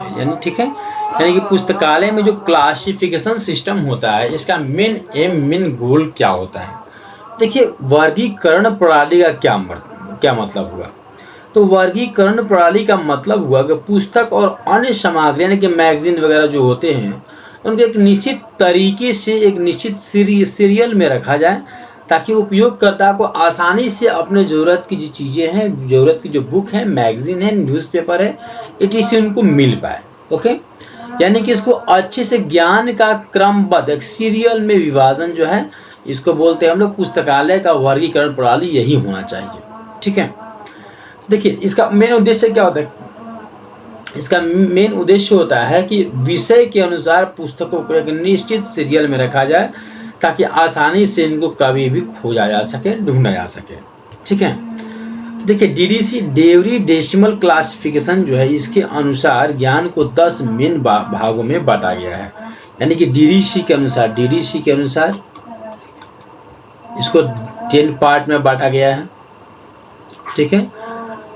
यानी ठीक है, यानी कि पुस्तकालय में जो क्लासिफिकेशन सिस्टम होता है, इसका मेन एम, मेन गोल क्या होता है? देखिए, वर्गीकरण प्रणाली का क्या मतलब हुआ? तो वर्गीकरण प्रणाली का मतलब हुआ कि पुस्तक और अन्य सामग्री यानी कि मैगजीन वगैरह जो होते हैं, उनको एक निश्चित तरीके से एक निश्चित सीरियल में रखा जाए, ताकि उपयोगकर्ता को आसानी से अपने ज़रूरत की जो चीज़ें हैं, ज़रूरत की जो बुक है, मैगजीन है, न्यूज़पेपर है, इटीसी उनको मिल पाए। ओके, यानी कि इसको अच्छे से ज्ञान का क्रमबद्ध एक सीरियल में विभाजन जो है, इसको बोलते हैं हम लोग पुस्तकालय का वर्गीकरण प्रणाली, यही होना चाहिए। ठीक है, देखिए इसका मेन उद्देश्य क्या होता है? इसका मेन उद्देश्य होता है कि विषय के अनुसार पुस्तकों को एक निश्चित सीरियल में रखा जाए, ताकि आसानी से इनको कभी भी खोजा जा सके, ढूंढा जा सके। ठीक है, देखिए डीडीसी डेवरी डेसिमल क्लासिफिकेशन जो है, इसके अनुसार ज्ञान को 10 मेन भागों में बांटा गया है। यानी कि डीडीसी के अनुसार इसको 10 पार्ट में बांटा गया है। ठीक है,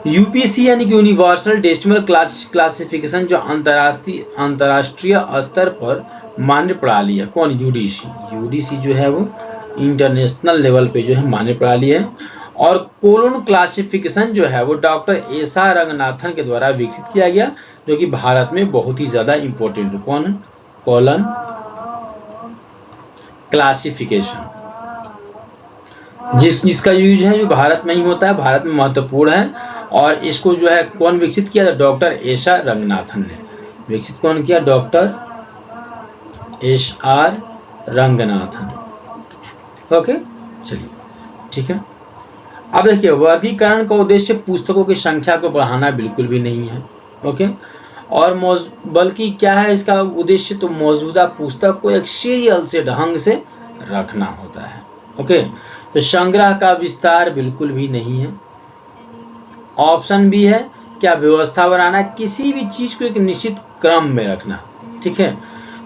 यूपीसी यानी कि यूनिवर्सल डेसिमल क्लासिफिकेशन जो अंतर्राष्ट्रीय स्तर पर मान्य प्रणाली है। कौन? यूडीसी जो है वो इंटरनेशनल लेवल पे जो है मान्य प्रणाली है। और कोलन क्लासिफिकेशन जो है वो डॉक्टर एसा रंगनाथन के द्वारा विकसित किया गया, जो कि भारत में बहुत ही ज्यादा इंपॉर्टेंट है। कौन? कोलन क्लासिफिकेशन, जिसका यूज है जो भारत में ही होता है, भारत में महत्वपूर्ण है। और इसको जो है कौन विकसित किया? डॉक्टर एसा रंगनाथन ने विकसित कौन किया? Doctor S R Ranganathan. Okay, चलिए ठीक है। अब देखिए, वर्गीकरण का उद्देश्य पुस्तकों की संख्या को बढ़ाना बिल्कुल भी नहीं है। ओके, और बल्कि क्या है इसका उद्देश्य? तो मौजूदा पुस्तक को एक सीरियल से ढंग से रखना होता है। ओके, तो संग्रह का विस्तार बिल्कुल भी नहीं है। ऑप्शन भी है क्या? व्यवस्था बनाना, किसी भी चीज को एक निश्चित क्रम में रखना। ठीक है,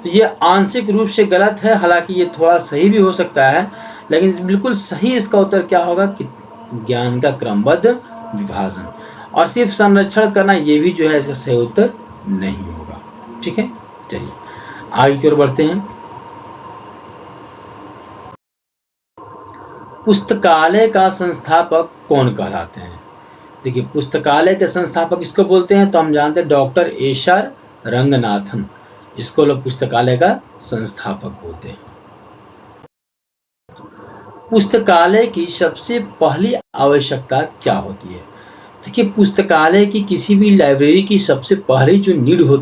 तो ये आंशिक रूप से गलत है, हालांकि ये थोड़ा सही भी हो सकता है, लेकिन बिल्कुल सही इसका उत्तर क्या होगा कि ज्ञान का क्रमबद्ध विभाजन। और सिर्फ संरक्षण करना, ये भी जो है इसका सही उत्तर नहीं होगा। ठीक है, चलिए आगे की ओर बढ़ते हैं। पुस्तकालय का संस्थापक कौन कहलाते हैं? देखिए, पुस्तकालय के संस्थापक इसको बोलते हैं, तो हम जानते हैं डॉक्टर एसा रंगनाथन, इसको लोग पुस्तकालय का संस्थापक बोलते हैं। पुस्तकालय की सबसे पहली आवश्यकता क्या होती है? देखिए, पुस्तकालय की किसी भी लाइब्रेरी की सबसे पहली जो नीड होती है